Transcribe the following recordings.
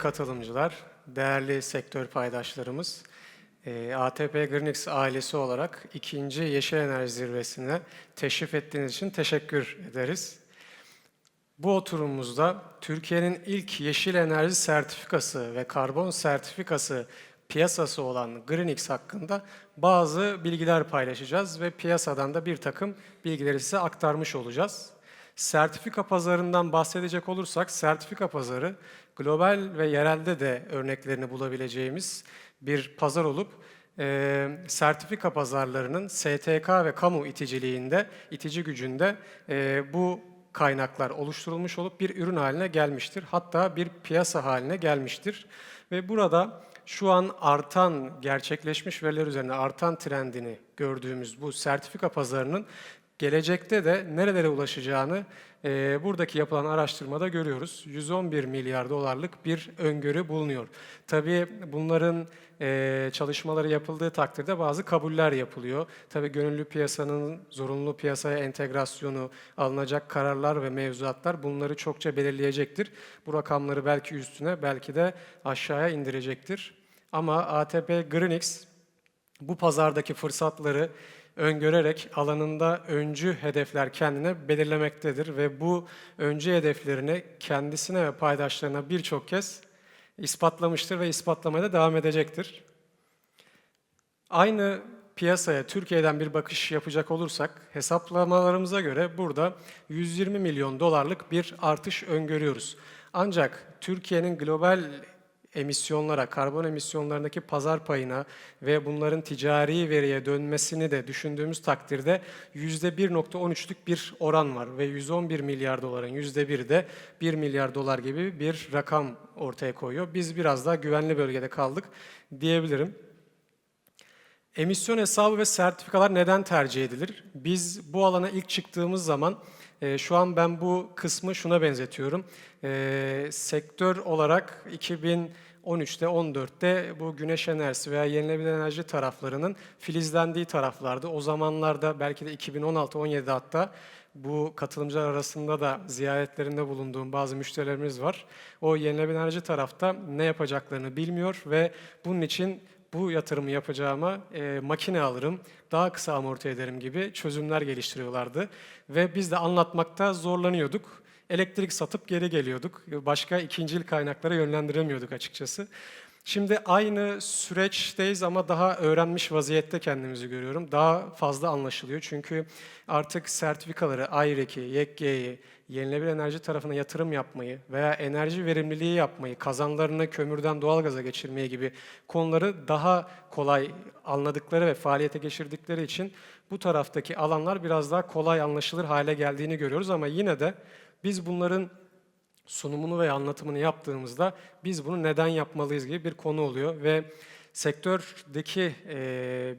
katılımcılar, değerli sektör paydaşlarımız, ATP Greenix ailesi olarak ikinci Yeşil Enerji Zirvesi'ne teşrif ettiğiniz için teşekkür ederiz. Bu oturumumuzda Türkiye'nin ilk yeşil enerji sertifikası ve karbon sertifikası piyasası olan Greenix hakkında bazı bilgiler paylaşacağız ve piyasadan da bir takım bilgileri size aktarmış olacağız. Sertifika pazarından bahsedecek olursak, sertifika pazarı global ve yerelde de örneklerini bulabileceğimiz bir pazar olup, sertifika pazarlarının STK ve kamu iticiliğinde, itici gücünde bu kaynaklar oluşturulmuş olup bir ürün haline gelmiştir. Hatta bir piyasa haline gelmiştir. Ve burada şu an artan, gerçekleşmiş veriler üzerine artan trendini gördüğümüz bu sertifika pazarının gelecekte de nerelere ulaşacağını buradaki yapılan araştırmada görüyoruz. 111 milyar dolarlık bir öngörü bulunuyor. Tabii bunların çalışmaları yapıldığı takdirde bazı kabuller yapılıyor. Tabii gönüllü piyasanın zorunlu piyasaya entegrasyonu, alınacak kararlar ve mevzuatlar bunları çokça belirleyecektir. Bu rakamları belki üstüne, belki de aşağıya indirecektir. Ama ATP Greenix bu pazardaki fırsatları öngörerek alanında öncü hedefler kendine belirlemektedir ve bu öncü hedeflerini kendisine ve paydaşlarına birçok kez ispatlamıştır ve ispatlamaya da devam edecektir. Aynı piyasaya Türkiye'den bir bakış yapacak olursak hesaplamalarımıza göre burada 120 milyon dolarlık bir artış öngörüyoruz. Ancak Türkiye'nin global emisyonlara, karbon emisyonlarındaki pazar payına ve bunların ticari veriye dönmesini de düşündüğümüz takdirde %1,13'lük bir oran var ve 111 milyar doların %1'i de 1 milyar dolar gibi bir rakam ortaya koyuyor. Biz biraz daha güvenli bölgede kaldık diyebilirim. Emisyon hesabı ve sertifikalar neden tercih edilir? Biz bu alana ilk çıktığımız zaman, şu an ben bu kısmı şuna benzetiyorum. Sektör olarak 2013'te, 14'te bu güneş enerjisi veya yenilenebilir enerji taraflarının filizlendiği taraflardı. O zamanlarda belki de 2016-17'de hatta bu katılımcılar arasında da ziyaretlerinde bulunduğum bazı müşterilerimiz var. O yenilenebilir enerji tarafta ne yapacaklarını bilmiyor ve bunun için bu yatırımı yapacağıma makine alırım, daha kısa amorti ederim gibi çözümler geliştiriyorlardı. Ve biz de anlatmakta zorlanıyorduk. Elektrik satıp geri geliyorduk. Başka ikincil kaynaklara yönlendiremiyorduk açıkçası. Şimdi aynı süreçteyiz ama daha öğrenmiş vaziyette kendimizi görüyorum. Daha fazla anlaşılıyor çünkü artık sertifikaları, AYREK'i, YEKG'yi, yenilenebilir enerji tarafına yatırım yapmayı veya enerji verimliliği yapmayı, kazanlarını kömürden doğalgaza geçirmeyi gibi konuları daha kolay anladıkları ve faaliyete geçirdikleri için bu taraftaki alanlar biraz daha kolay anlaşılır hale geldiğini görüyoruz ama yine de biz bunların sunumunu ve anlatımını yaptığımızda biz bunu neden yapmalıyız gibi bir konu oluyor ve sektördeki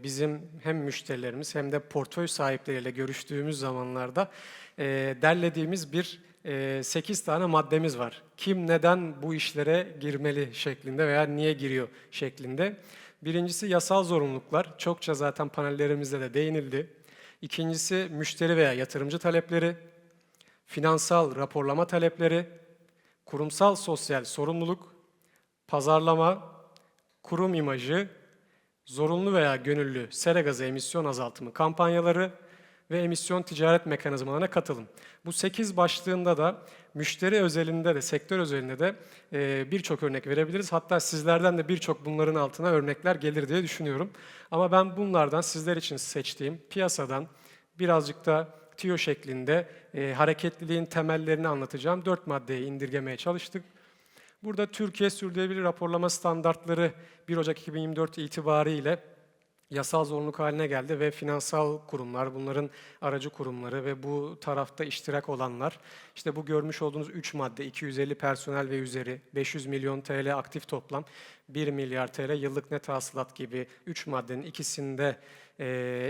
bizim hem müşterilerimiz hem de portföy sahipleriyle görüştüğümüz zamanlarda derlediğimiz bir 8 tane maddemiz var. Kim neden bu işlere girmeli şeklinde veya niye giriyor şeklinde. Birincisi yasal zorunluluklar. Çokça zaten panellerimizde de değinildi. İkincisi müşteri veya yatırımcı talepleri, finansal raporlama talepleri, kurumsal sosyal sorumluluk, pazarlama, kurum imajı, zorunlu veya gönüllü sera gazı emisyon azaltımı kampanyaları ve emisyon ticaret mekanizmalarına katılım. Bu 8 başlığında da müşteri özelinde de, sektör özelinde de birçok örnek verebiliriz. Hatta sizlerden de birçok bunların altına örnekler gelir diye düşünüyorum. Ama ben bunlardan sizler için seçtiğim piyasadan birazcık da tüyo şeklinde hareketliliğin temellerini anlatacağım 4 maddeye indirgemeye çalıştık. Burada Türkiye Sürdürülebilir Raporlama Standartları 1 Ocak 2024 itibariyle yasal zorunluluk haline geldi ve finansal kurumlar, bunların aracı kurumları ve bu tarafta iştirak olanlar, işte bu görmüş olduğunuz 3 madde, 250 personel ve üzeri, 500 milyon TL aktif toplam, 1 milyar TL yıllık net hasılat gibi 3 maddenin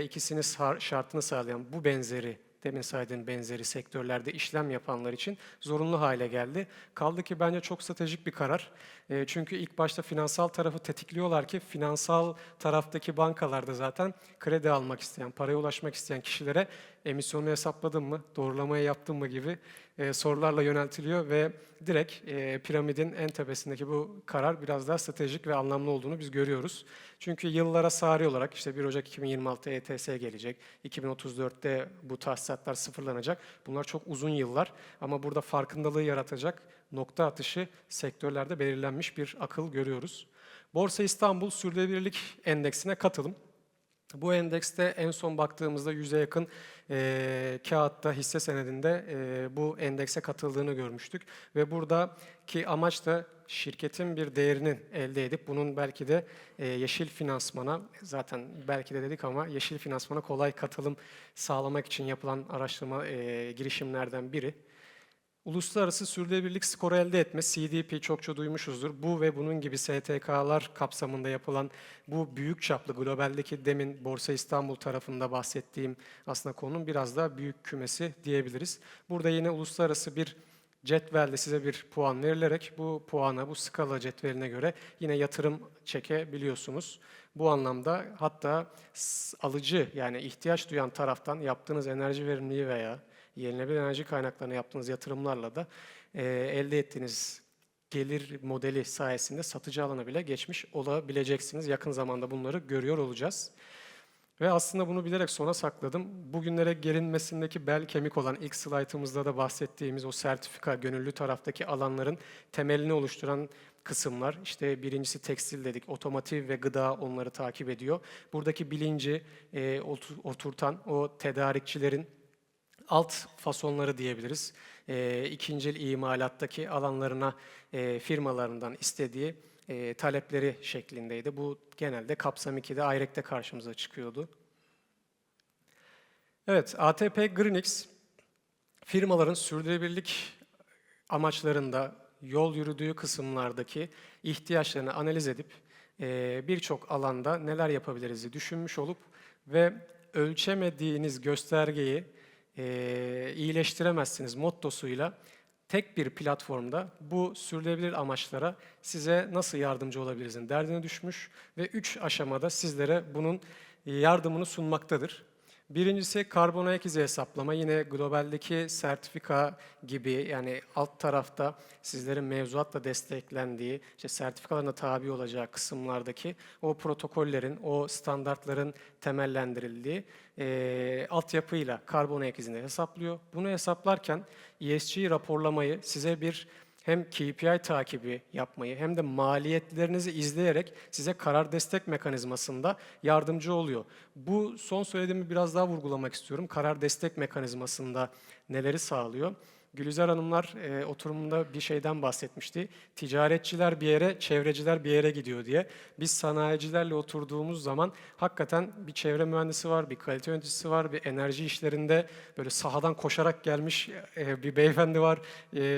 ikisini şartını sağlayan bu benzeri demin saydığım benzeri sektörlerde işlem yapanlar için zorunlu hale geldi. Kaldı ki bence çok stratejik bir karar. Çünkü ilk başta finansal tarafı tetikliyorlar ki finansal taraftaki bankalarda zaten kredi almak isteyen, paraya ulaşmak isteyen kişilere emisyonu hesapladın mı, doğrulamayı yaptın mı gibi sorularla yöneltiliyor ve direkt piramidin en tepesindeki bu karar biraz daha stratejik ve anlamlı olduğunu biz görüyoruz. Çünkü yıllara sari olarak işte 1 Ocak 2026'da ETS gelecek, 2034'te bu tahsisatlar sıfırlanacak. Bunlar çok uzun yıllar ama burada farkındalığı yaratacak nokta atışı sektörlerde belirlenmiş bir akıl görüyoruz. Borsa İstanbul Sürdürülebilirlik Endeksine katılım. Bu endekste en son baktığımızda 100'e yakın kağıtta, hisse senedinde bu endekse katıldığını görmüştük. Ve buradaki amaç da şirketin bir değerinin elde edip bunun belki de yeşil finansmana, zaten belki de dedik ama yeşil finansmana kolay katılım sağlamak için yapılan araştırma girişimlerden biri. Uluslararası sürdürülebilirlik skoru elde etme, CDP çokça duymuşuzdur. Bu ve bunun gibi STK'lar kapsamında yapılan bu büyük çaplı globaldeki demin Borsa İstanbul tarafında bahsettiğim aslında konunun biraz daha büyük kümesi diyebiliriz. Burada yine uluslararası bir cetvelde size bir puan verilerek bu puana, bu skala cetveline göre yine yatırım çekebiliyorsunuz. Bu anlamda hatta alıcı yani ihtiyaç duyan taraftan yaptığınız enerji verimliliği veya yenilenebilir enerji kaynaklarına yaptığınız yatırımlarla da elde ettiğiniz gelir modeli sayesinde satıcı alana bile geçmiş olabileceksiniz. Yakın zamanda bunları görüyor olacağız. Ve aslında bunu bilerek sona sakladım. Bugünlere gelinmesindeki bel kemik olan ilk slaytımızda da bahsettiğimiz o sertifika, gönüllü taraftaki alanların temelini oluşturan kısımlar. İşte birincisi tekstil dedik, otomotiv ve gıda onları takip ediyor. Buradaki bilinci oturtan o tedarikçilerin alt fasonları diyebiliriz. İkincil imalattaki alanlarına firmalarından istediği talepleri şeklindeydi. Bu genelde Kapsam 2'de Ayrek'te karşımıza çıkıyordu. Evet, ATP GreenX firmaların sürdürülebilirlik amaçlarında yol yürüdüğü kısımlardaki ihtiyaçlarını analiz edip birçok alanda neler yapabiliriz düşünmüş olup ve ölçemediğiniz göstergeyi iyileştiremezsiniz mottosuyla tek bir platformda bu sürdürülebilir amaçlara size nasıl yardımcı olabilirizin derdine düşmüş ve 3 aşamada sizlere bunun yardımını sunmaktadır. Birincisi karbon ayak izi hesaplama. Yine globaldeki sertifika gibi yani alt tarafta sizlerin mevzuatla desteklendiği, işte sertifikalarına tabi olacağı kısımlardaki o protokollerin, o standartların temellendirildiği altyapıyla karbon ayak izini hesaplıyor. Bunu hesaplarken ESG raporlamayı size bir hem KPI takibi yapmayı hem de maliyetlerinizi izleyerek size karar destek mekanizmasında yardımcı oluyor. Bu son söylediğimi biraz daha vurgulamak istiyorum. Karar destek mekanizmasında neleri sağlıyor? Gülizar Hanımlar oturumunda bir şeyden bahsetmişti. Ticaretçiler bir yere, çevreciler bir yere gidiyor diye. Biz sanayicilerle oturduğumuz zaman hakikaten bir çevre mühendisi var, bir kalite yöneticisi var, bir enerji işlerinde böyle sahadan koşarak gelmiş bir beyefendi var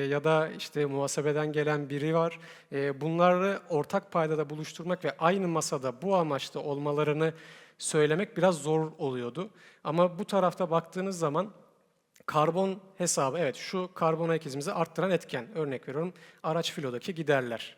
ya da işte muhasebeden gelen biri var. Bunları ortak paydada buluşturmak ve aynı masada bu amaçta olmalarını söylemek biraz zor oluyordu. Ama bu tarafta baktığınız zaman karbon hesabı, evet şu karbon ayak izimizi arttıran etken. Örnek veriyorum araç filodaki giderler.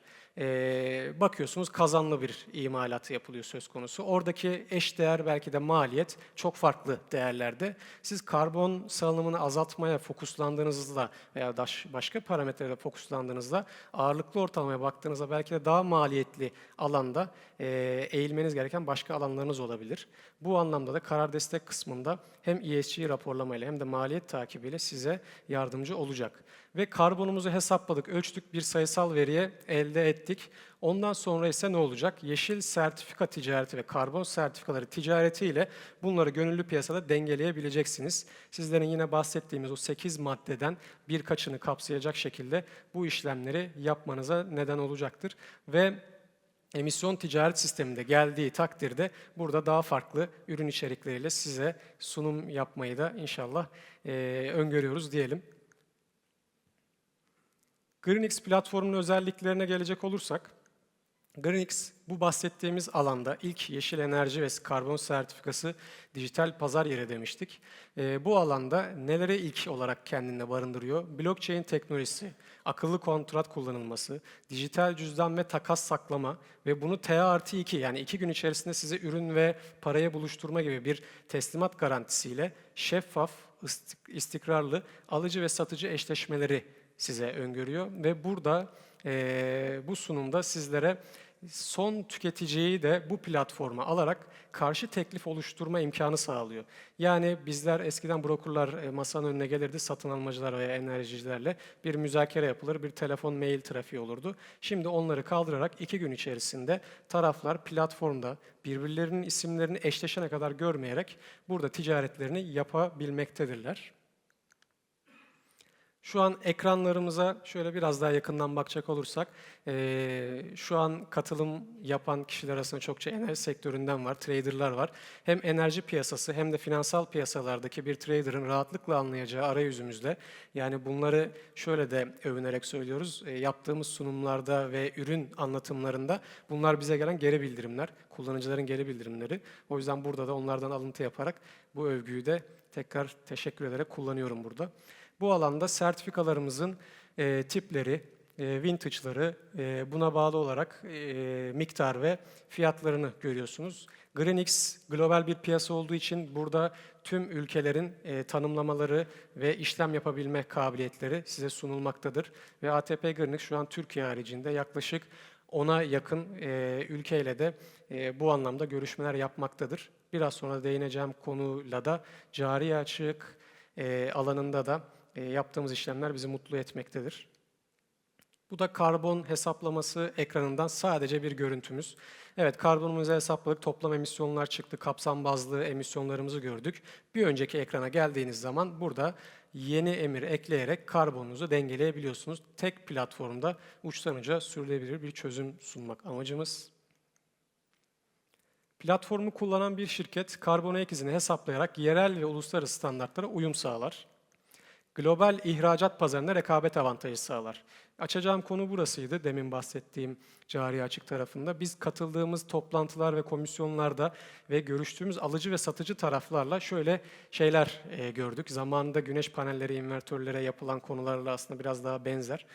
Bakıyorsunuz kazanlı bir imalatı yapılıyor söz konusu. Oradaki eş değer belki de maliyet çok farklı değerlerde. Siz karbon salınımını azaltmaya fokuslandığınızda veya başka parametrelere fokuslandığınızda ağırlıklı ortalamaya baktığınızda belki de daha maliyetli alanda eğilmeniz gereken başka alanlarınız olabilir. Bu anlamda da karar destek kısmında hem ESG raporlamayla hem de maliyet takibiyle size yardımcı olacak. Ve karbonumuzu hesapladık, ölçtük, bir sayısal veriye elde ettik. Ondan sonra ise ne olacak? Yeşil sertifika ticareti ve karbon sertifikaları ticaretiyle bunları gönüllü piyasada dengeleyebileceksiniz. Sizlerin yine bahsettiğimiz o 8 maddeden birkaçını kapsayacak şekilde bu işlemleri yapmanıza neden olacaktır. Ve emisyon ticaret sisteminde geldiği takdirde burada daha farklı ürün içerikleriyle size sunum yapmayı da inşallah öngörüyoruz diyelim. GreenX platformunun özelliklerine gelecek olursak, GreenX bu bahsettiğimiz alanda ilk yeşil enerji ve karbon sertifikası dijital pazar yeri demiştik. Bu alanda neleri ilk olarak kendinde barındırıyor? Blockchain teknolojisi, akıllı kontrat kullanılması, dijital cüzdan ve takas saklama ve bunu TA+2 yani 2 gün içerisinde size ürün ve paraya buluşturma gibi bir teslimat garantisiyle şeffaf, istikrarlı alıcı ve satıcı eşleşmeleri size öngörüyor ve burada bu sunumda sizlere son tüketiciyi de bu platforma alarak karşı teklif oluşturma imkanı sağlıyor. Yani bizler eskiden brokerlar masanın önüne gelirdi, satın almacılar veya enerjicilerle bir müzakere yapılır, bir telefon, mail trafiği olurdu. Şimdi onları kaldırarak 2 gün içerisinde taraflar platformda birbirlerinin isimlerini eşleşene kadar görmeyerek burada ticaretlerini yapabilmektedirler. Şu an ekranlarımıza şöyle biraz daha yakından bakacak olursak, şu an katılım yapan kişiler arasında çokça enerji sektöründen var, traderlar var. Hem enerji piyasası hem de finansal piyasalardaki bir trader'ın rahatlıkla anlayacağı arayüzümüzle, yani bunları şöyle de övünerek söylüyoruz, yaptığımız sunumlarda ve ürün anlatımlarında bunlar bize gelen geri bildirimler, kullanıcıların geri bildirimleri. O yüzden burada da onlardan alıntı yaparak bu övgüyü de tekrar teşekkür ederek kullanıyorum burada. Bu alanda sertifikalarımızın tipleri, vintage'ları, buna bağlı olarak miktar ve fiyatlarını görüyorsunuz. GreenX global bir piyasa olduğu için burada tüm ülkelerin tanımlamaları ve işlem yapabilme kabiliyetleri size sunulmaktadır. Ve ATP GreenX şu an Türkiye haricinde yaklaşık 10'a yakın ülkeyle de bu anlamda görüşmeler yapmaktadır. Biraz sonra değineceğim konuyla da cari açık alanında da yaptığımız işlemler bizi mutlu etmektedir. Bu da karbon hesaplaması ekranından sadece bir görüntümüz. Evet, karbonumuzu hesapladık, toplam emisyonlar çıktı, kapsam bazlı emisyonlarımızı gördük. Bir önceki ekrana geldiğiniz zaman burada yeni emir ekleyerek karbonunuzu dengeleyebiliyorsunuz. Tek platformda uçtan uca sürdürülebilir bir çözüm sunmak amacımız. Platformu kullanan bir şirket karbon ayak izini hesaplayarak yerel ve uluslararası standartlara uyum sağlar. Global ihracat pazarında rekabet avantajı sağlar. Açacağım konu burasıydı, demin bahsettiğim cari açık tarafında. Biz katıldığımız toplantılar ve komisyonlarda ve görüştüğümüz alıcı ve satıcı taraflarla şöyle şeyler gördük. Zamanında güneş panelleri, invertörlere yapılan konularla aslında biraz daha benzer.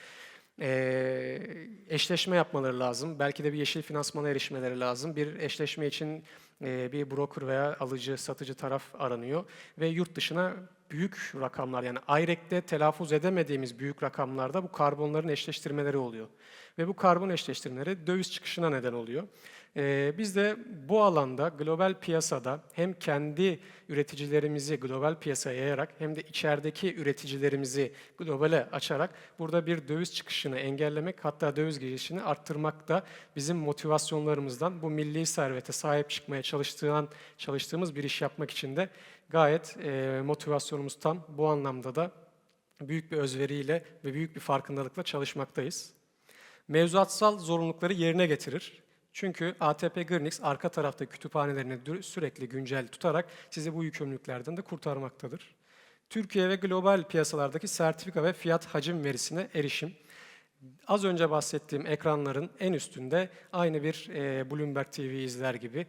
Eşleşme yapmaları lazım. Belki de bir yeşil finansmana erişmeleri lazım. Bir eşleşme için bir broker veya alıcı, satıcı taraf aranıyor ve yurt dışına büyük rakamlar, yani ayrekte telaffuz edemediğimiz büyük rakamlarda bu karbonların eşleştirmeleri oluyor. Ve bu karbon eşleştirmeleri döviz çıkışına neden oluyor. Biz de bu alanda global piyasada hem kendi üreticilerimizi global piyasaya yayarak hem de içerideki üreticilerimizi globale açarak burada bir döviz çıkışını engellemek, hatta döviz girişini arttırmak da bizim motivasyonlarımızdan, bu milli servete sahip çıkmaya çalıştığımız bir iş yapmak için de gayet motivasyonumuz tam. Bu anlamda da büyük bir özveriyle ve büyük bir farkındalıkla çalışmaktayız. Mevzuatsal zorunlulukları yerine getirir. Çünkü ATP GreenX arka tarafta kütüphanelerini sürekli güncel tutarak sizi bu yükümlülüklerden de kurtarmaktadır. Türkiye ve global piyasalardaki sertifika ve fiyat hacim verisine erişim. Az önce bahsettiğim ekranların en üstünde aynı bir Bloomberg TV izler gibi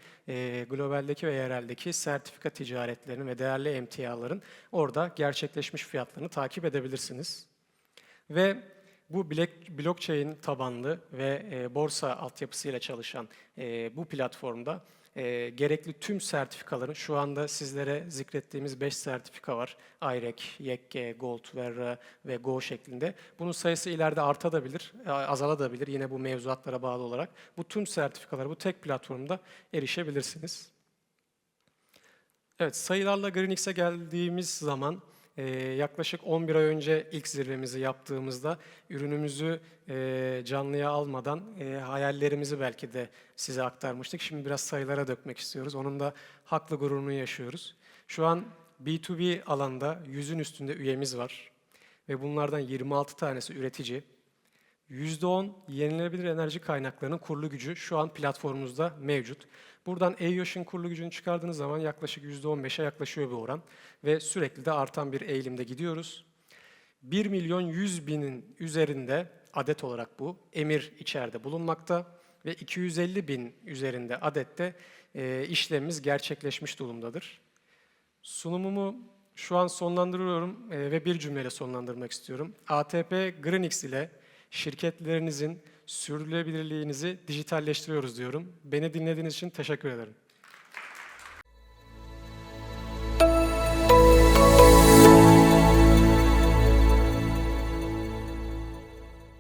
globaldeki ve yereldeki sertifika ticaretlerinin ve değerli emtiaların orada gerçekleşmiş fiyatlarını takip edebilirsiniz. Ve bu blockchain tabanlı ve borsa altyapısıyla çalışan bu platformda gerekli tüm sertifikaların, şu anda sizlere zikrettiğimiz 5 sertifika var. IREC, YEK, Gold, Verra ve Go şeklinde. Bunun sayısı ileride artabilir, azalabilir yine bu mevzuatlara bağlı olarak. Bu tüm sertifikalara bu tek platformda erişebilirsiniz. Evet, sayılarla GreenX'e geldiğimiz zaman yaklaşık 11 ay önce ilk zirvemizi yaptığımızda ürünümüzü canlıya almadan hayallerimizi belki de size aktarmıştık. Şimdi biraz sayılara dökmek istiyoruz. Onun da haklı gururunu yaşıyoruz. Şu an B2B alanda 100'ün üstünde üyemiz var ve bunlardan 26 tanesi üretici. %10 yenilenebilir enerji kaynaklarının kurulu gücü şu an platformumuzda mevcut. Buradan EOS'un kurulu gücünü çıkardığınız zaman yaklaşık %15'e yaklaşıyor bir oran ve sürekli de artan bir eğilimde gidiyoruz. 1.100.000'in üzerinde adet olarak bu emir içeride bulunmakta ve 250 bin üzerinde adette işlemimiz gerçekleşmiş durumdadır. Sunumumu şu an sonlandırıyorum ve bir cümleyle sonlandırmak istiyorum. ATP Greenix ile şirketlerinizin sürdürülebilirliğinizi dijitalleştiriyoruz diyorum. Beni dinlediğiniz için teşekkür ederim.